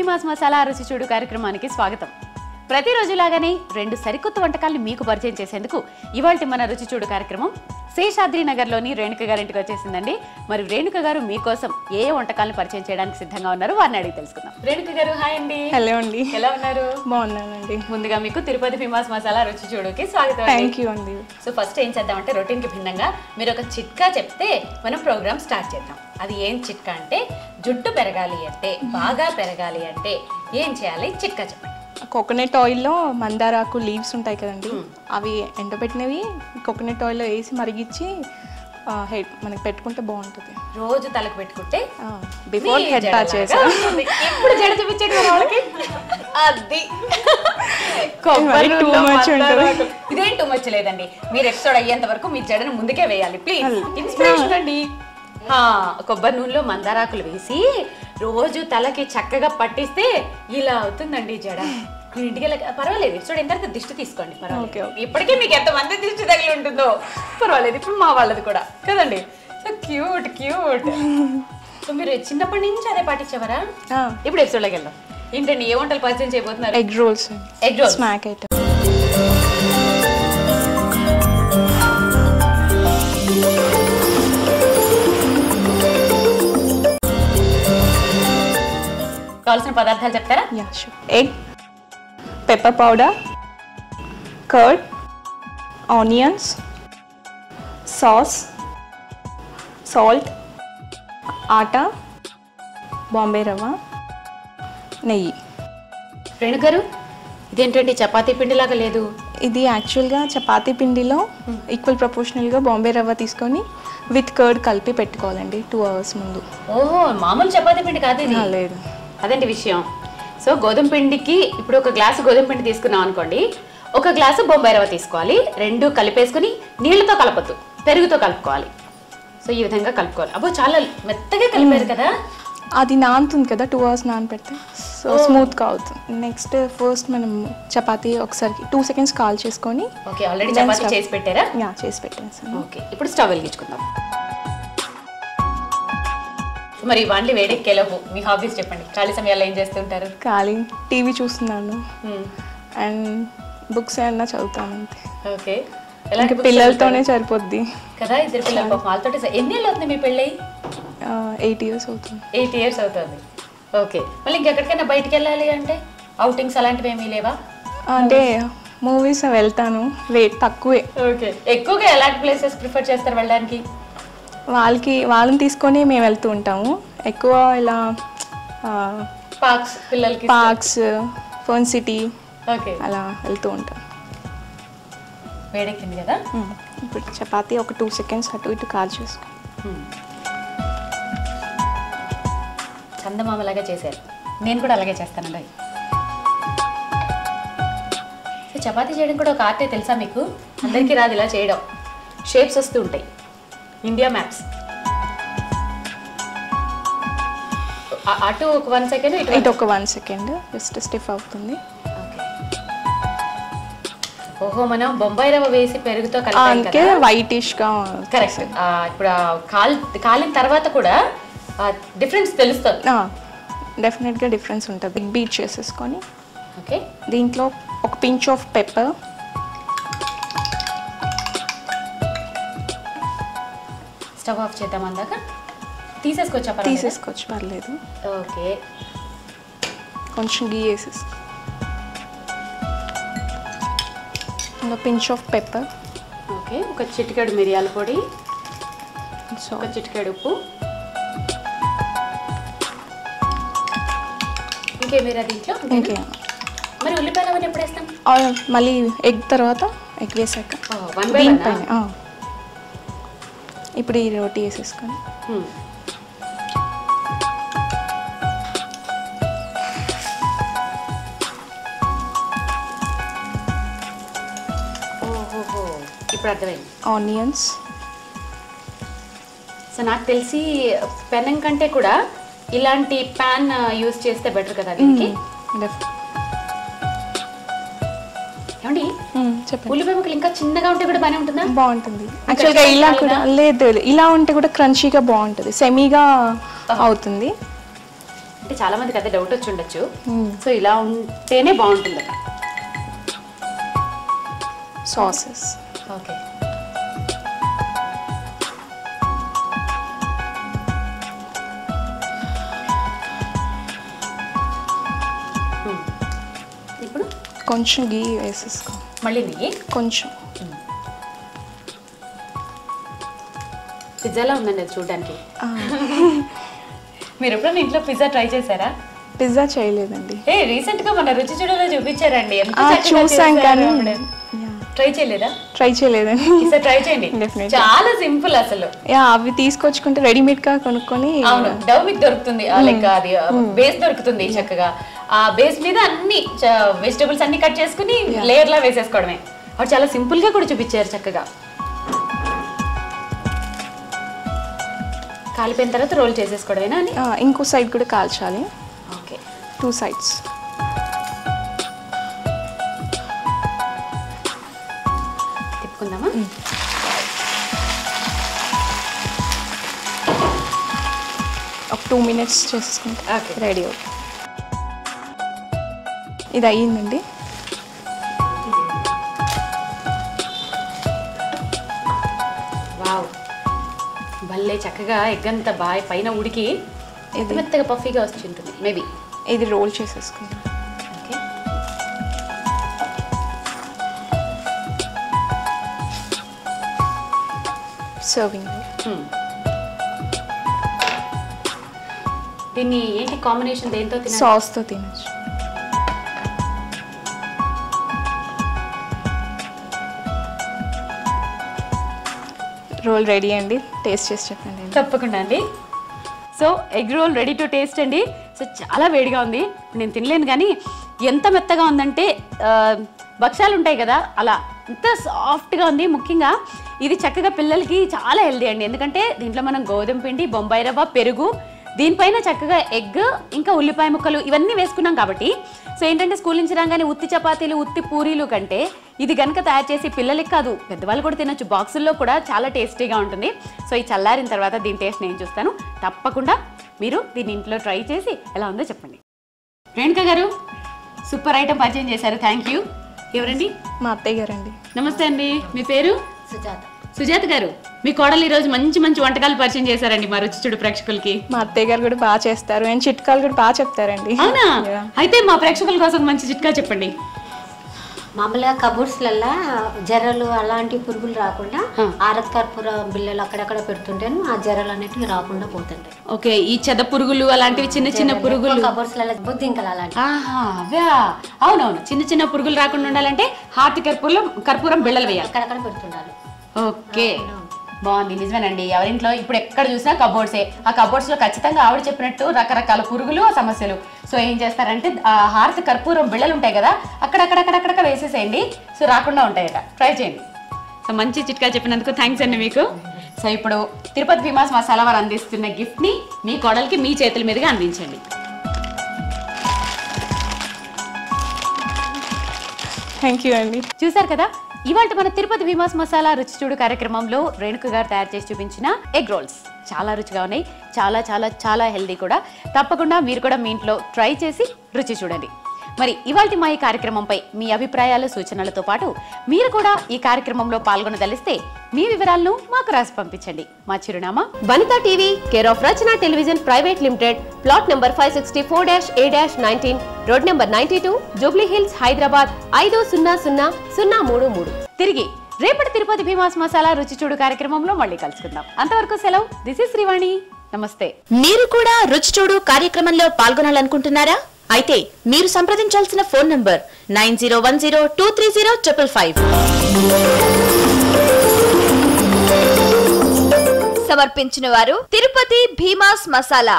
Famous masala రుచి చూడు కార్యక్రమానికి స్వాగతం. ప్రతిరోజులాగానే రెండు సరికొత్త వంటకాలను మీకు పరిచయం చేసేందుకు ఇవాల్టి మన రుచి చూడు కార్యక్రమం శేషాద్రి నగర్లోని రేణుక గారింటికి వచ్చేసిందండి. మరి రేణుక గారు మీకోసం ఏ వంటకాలను పరిచయం చేయడానికి సిద్ధంగా ఉన్నారు వారిని అడిగి తెలుసుకుందాం. రేణుక గారు హాయ్ అండి. హలో అండి, ఎలా ఉన్నారు? బాగున్నానండి. ముందుగా మీకు తిరుపతి ఫేమస్ మసాలా రుచి చూడుకి స్వాగతం. థ్యాంక్ యూ అండి. సో ఫస్ట్ ఏం చేద్దామంటే రొటీన్ కి భిన్నంగా మీరు ఒక చిట్కా చెప్తే మనం ప్రోగ్రామ్ స్టార్ట్ చేద్దాం. అది ఏం చిట్కా అంటే జుట్టు పెరగాలి అంటే, బాగా పెరగాలి అంటే ఏం చేయాలి చిట్కా చెప్పండి. కోకోనట్ ఆయిల్లో మందారాకు లీవ్స్ ఉంటాయి కదండి, అవి ఎండబెట్టినవి కోకోనట్ ఆయిల్లో వేసి మరిగించి హెడ్ మనకి పెట్టుకుంటే బాగుంటుంది. రోజు తలకు పెట్టుకుంటే బిఫోర్ హెడ్ ప్యాచ్ చేస్తాను. ఇప్పుడు జడ చూపించండి వాళ్ళకి. అది ఇదేం టూ మచ్ లేదండి. మీరు ఎపిసోడ్ అయ్యేంత వరకు మీ జడను ముందుకే వేయాలి ప్లీజ్. ఇన్స్పిరేషన్ అండి. కొబ్బరి నూనెలో మందారాకులు వేసి రోజు తలకి చక్కగా పట్టిస్తే ఇలా అవుతుందండి జడ. మీ ఇంటికి పర్వాలేదు, ఎపిసోడ్ అయిన తర్వాత దిష్టి తీసుకోండి పర్వాలేదు. ఇప్పటికే మీకు ఎంతమంది దిష్టి తగిలి ఉంటుందో పర్వాలేదు, ఇప్పుడు మా వాళ్ళది కూడా కదండి. So cute cute. సో మీరు చిన్నప్పటి నుంచి అదే పాటించేవారా? ఇప్పుడు ఎపిసోడ్లోకి వెళ్దాం. ఏంటండి ఏ వంటలు పరిచయం చేయబోతున్నారు? Egg rolls. Egg rolls snack item. కావాల్సిన పదార్థాలు చెప్తారా? Yeah sure. Egg, pepper powder, curd, onions, sauce, salt, atta, Bombay రవ్వ, నెయ్యి. రేణుక గారు ఇదేంటండి చపాతీ పిండిలాగా లేదు? ఇది యాక్చువల్గా చపాతీ పిండిలో ఈక్వల్ ప్రపోర్షనల్గా బాంబే రవ్వ తీసుకొని విత్ కర్డ్ కలిపి పెట్టుకోవాలండి 2 hours ముందు. ఓహో, మామూలు చపాతీ పిండి కాదు ఇది? లేదు. అదండి విషయం. సో గోధుమ పిండికి ఇప్పుడు ఒక గ్లాసు గోధుమ పిండి తీసుకున్నాం అనుకోండి, ఒక గ్లాసు బొంబాయి రవ్వ తీసుకోవాలి. రెండు కలిపేసుకుని నీళ్ళతో కలపద్దు, పెరుగుతో కలుపుకోవాలి. సో ఈ విధంగా కలుపుకోవాలి. అబ్బో చాలా మెత్తగా కలిపారు కదా. అది నానుతుంది కదా, 2 hours నానపెడితే సో స్మూత్గా అవుతుంది. నెక్స్ట్ ఫస్ట్ మనం చపాతీ ఒకసారి 2 seconds కాల్ చేసుకొని. ఓకే, ఆల్రెడీ చపాతీ చేసి పెట్టారా? యా, చేసి పెట్టాను సార్. ఓకే, ఇప్పుడు స్టవ్ వెలిగించుకుందాం. మరి వాండ్లీ వేడెక్కేలోపు మీ హాబీస్ చెప్పండి. ఖాళీ సమయాల్లో ఏం చేస్తుంటారు? ఖాళీ టీవీ చూస్తున్నాను అండ్ బుక్స్ ఏమన్నా చదువుతాను అంతే. ఓకే, ఇంకా పిల్లలతోనే సరిపోద్ది కదా. ఇద్దరు పిల్లలు వాళ్ళతో. ఎన్ని ఏళ్ళు అవుతుంది మీ పెళ్ళి? 8 years అవుతుంది. 8 years అవుతుంది. ఓకే, మళ్ళీ ఇంకెక్కడికైనా బయటికి వెళ్ళాలి అంటే అవుటింగ్స్ అలాంటివి ఏమీ లేవా? అంటే మూవీస్ వెళ్తాను, వెయిట్ తక్కువే. ఓకే, ఎక్కువగా ఎలాంటి ప్లేసెస్ ప్రిఫర్ చేస్తారు వెళ్ళడానికి? వాళ్ళని తీసుకొని మేము వెళ్తూ ఉంటాము ఎక్కువ. ఇలా పార్క్స్, పిల్లలకి పార్క్స్, ఫన్ సిటీ ఓకే అలా వెళ్తూ ఉంటాం. వేడెక్కింది కదా. ఇప్పుడు చపాతీ ఒక 2 seconds అటు ఇటు కాల్ చేసుకో. చందమామలాగా చేశారు. నేను కూడా అలాగే చేస్తానండి. సో చపాతీ చేయడం కూడా ఒక ఆర్టే తెలుసా మీకు? అందరికీ రాదు ఇలా చేయడం. షేప్స్ వస్తూ ఉంటాయి. India maps. అటు ఒక 1 second, ఇటు ఒక 1 second జస్ట్ స్టిఫ్ అవుతుంది. ఓహో, మనం బొంబాయి రవ్వ వేసి పెరుగుతో కలిపి వైటిష్ గా. కరెక్ట్. ఇప్పుడు కాలిన తర్వాత కూడా డిఫరెన్స్ తెలుస్తుంది. డెఫినెట్ గా డిఫరెన్స్ ఉంటుంది. బీట్ చేసేసుకొని ఓకే, దీంట్లో ఒక pinch of pepper, stove off చేద్దాం. అందాక తీసేసుకోవచ్చా? తీసేసుకోవచ్చు, పర్లేదు. ఓకే, కొంచెం గీ వేసేసుకో. Pinch of pepper. ఓకే, ఒక చిటికెడు మిరియాల పొడి, ఒక చిటికెడు ఉప్పు. ఇంకేమేరా దీంట్లో? ఇంకే. మరి ఉల్లిపాయలు అవన్నీ ఎప్పుడు వేస్తాం? మళ్ళీ ఎగ్ తర్వాత ఎగ్ వేసాక దీనిపైన. ఇప్పుడు ఈ రోటీ వేసేసుకొని ఇప్పుడు అర్థమైంది. ఆనియన్స్. సో నాకు తెలిసి పెనం కంటే కూడా ఇలాంటి ప్యాన్ యూజ్ చేస్తే బెటర్ కదా దీనికి. ఏమండి ఉల్లిపాయ ముక్కలు ఇంకా చిన్నగా ఉంటే కూడా బాగానే ఉంటుందా? బాగుంటుంది యాక్చువల్గా. ఇలా కూడా లేదు, ఇలా ఉంటే కూడా క్రంచీగా బాగుంటుంది, సెమీగా అవుతుంది. అంటే చాలా మందికి అదే డౌట్ వచ్చి ఉండొచ్చు. సో ఇలా ఉంటేనే బాగుంటుంది. సాసెస్. ఓకే, ఇప్పుడు కొంచెం గీ వేసేసుకో. మళ్ళీ నెయ్యి కొంచెం. పిజ్జాలా ఉందండి అది చూడడానికి. మీరు ఎప్పుడైనా ఇంట్లో పిజ్జా ట్రై చేశారా? పిజ్జా చేయలేదండి. రీసెంట్ గా మన రుచి చూడలో చూపించారండి. చూసాం కానీ ట్రై చేయలేదా? ట్రై చేయలేదండి. ఈసారి ట్రై చేయండి, చాలా సింపుల్ అసలు. అవి తీసుకొచ్చుకుంటే రెడీమేడ్ గా కొనుక్కొని. అవును, డవ్ మీకు దొరుకుతుంది, లైక్ అది బేస్ దొరుకుతుంది. చక్కగా ఆ బేస్ మీద అన్ని వెజిటబుల్స్ అన్ని కట్ చేసుకుని లేయర్ లా వేసేసుకోవడమే. అవి చాలా సింపుల్ గా కూడా చూపించారు చక్కగా. కాలిపోయిన తర్వాత రోల్ చేసేసుకోవడమేనా అని? ఇంకో సైడ్ కూడా కాల్చాలి. Okay, 2 sides. తిప్పుకుందామా? ఒక 2 minutes చేసుకుంటే ఓకే, రెడీ అవుతుంది. ఇది అయ్యిందండి. వావ్, భలే చక్కగా ఎగ్ అంతా బాగా పైన ఉడికి మెత్తగా పఫీగా వచ్చి ఉంటుంది. మేబీ ఇది రోల్ చేసేసుకుందాం. Okay, serving. దీన్ని ఏంటి కాంబినేషన్, దేంతో తినాలి? సాస్తో తినచ్చు. రోల్ రెడీ అండి, టేస్ట్ చేసి చెప్పండి. తప్పకుండా అండి. So egg role ready to taste అండి. సో చాలా వేడిగా ఉంది, నేను తినలేను కానీ ఎంత మెత్తగా ఉందంటే భక్షాలు ఉంటాయి కదా అలా ఎంత సాఫ్ట్గా ఉంది. ముఖ్యంగా ఇది చక్కగా పిల్లలకి చాలా హెల్దీ అండి, ఎందుకంటే దీంట్లో మనం గోధుమ పిండి, బొంబాయి రవ్వ, పెరుగు, దీనిపైన చక్కగా ఎగ్ ఇంకా ఉల్లిపాయ ముక్కలు ఇవన్నీ వేసుకున్నాం కాబట్టి సో ఏంటంటే స్కూల్ నుంచి రాగానే ఉత్తి చపాతీలు, ఉత్తి పూరీలు కంటే ఇది కనుక తయారు చేసి పిల్లలకి కాదు పెద్దవాళ్ళు కూడా తినొచ్చు, బాక్సుల్లో కూడా చాలా టేస్టీగా ఉంటుంది. సో ఈ చల్లారిన తర్వాత దీని టేస్ట్ నేను చూస్తాను. తప్పకుండా మీరు దీన్ని ఇంట్లో ట్రై చేసి ఎలా ఉందో చెప్పండి. రేణుక గారు సూపర్ ఐటమ్ పరిచయం చేశారు, థ్యాంక్ యూ. ఎవరండి? మా అత్తయ్య గారండి. నమస్తే అండి, మీ పేరు? సుజాత. సుజాత గారు, మీ కోడలు ఈరోజు మంచి మంచి వంటకాలు పరిచయం చేశారండి మా రుచి చూడు ప్రేక్షకులకి. మా అత్తయ్య గారు కూడా బాగా చేస్తారు అండ్ చిట్కాలు కూడా బాగా చెప్తారండి. అవునా? అయితే మా ప్రేక్షకుల కోసం మంచి చిట్కా చెప్పండి. మామూలుగా కబోర్డ్స్లల్లా జర్రలు అలాంటి పురుగులు రాకుండా ఆరత్ కర్పూర బిళ్ళలు అక్కడక్కడ పెడుతుంటేను ఆ జర్రలు అనేటివి రాకుండా పోతుంటాయి. ఓకే, ఈ చెద పురుగులు అలాంటివి చిన్న చిన్న పురుగులు కబోర్డ్స్లలో బొద్దింకలు అలాంటివి. అవా, అవునవును, చిన్న చిన్న పురుగులు రాకుండా ఉండాలంటే హార్ట్ కర్పూరం బిళ్ళలు వేయాలి, అక్కడక్కడ పెడుతుండాలి. ఓకే, బాగుంది. నిజమేనండి, ఎవరింట్లో ఇప్పుడు ఎక్కడ చూసినా కబోర్డ్సే. ఆ కబోర్డ్స్ లో ఖచ్చితంగా ఆవిడ చెప్పినట్టు రకరకాల పురుగులు సమస్యలు. సో ఏం చేస్తారంటే ఆ హార్త్ కర్పూరం బిళ్ళలు ఉంటాయి కదా అక్కడక్కడక్కడక్కడ వేసేసేయండి, సో రాకుండా ఉంటాయట. ట్రై చేయండి. సో మంచి చిట్కా చెప్పినందుకు థ్యాంక్స్ అండి మీకు. సో ఇప్పుడు తిరుపతి భీమాస్ మసాలా వారు అందిస్తున్న గిఫ్ట్ ని మీ కోడలికి మీ చేతుల మీదుగా అందించండి. థ్యాంక్ యూ అండి. చూసారు కదా, ఇవాళ మన తిరుపతి భీమాస్ మసాలా రుచి చూడు కార్యక్రమంలో రేణుక గారు తయారు చేసి చూపించిన ఎగ్ రోల్స్ చాలా రుచిగా ఉన్నాయి, చాలా చాలా చాలా హెల్దీ కూడా. తప్పకుండా మీరు కూడా మీ ఇంట్లో ట్రై చేసి రుచి చూడండి. మరి ఇవాల్టి మా ఈ కార్యక్రమంపై మీ అభిప్రాయాలు, సూచనలతో పాటు మీరు కూడా ఈ కార్యక్రమంలో పాల్గొనదలిస్తే మీ వివరాలను మాకు రాసి పంపించండి. మా చిరునామా Vanitha TV, care of Rachana television private limited, plot number 564-A-19, road number 92, Jubilee hills, Hyderabad 500033. తిరిగి రేపటి తిరుపతి భీమాస్ మసాలా రుచి చూడు కార్యక్రమంలో మళ్ళీ కలుసుకుందాం. అంతవరకు సెలవు. This is Srivani. నమస్తే. మీరు కూడా రుచి చూడు కార్యక్రమంలో పాల్గొనాలనుకుంటున్నారా? అయితే మీరు సంప్రదించాల్సిన ఫోన్ నంబర్ 9010230555. సమర్పించిన వారు తిరుపతి భీమాస్ మసాలా.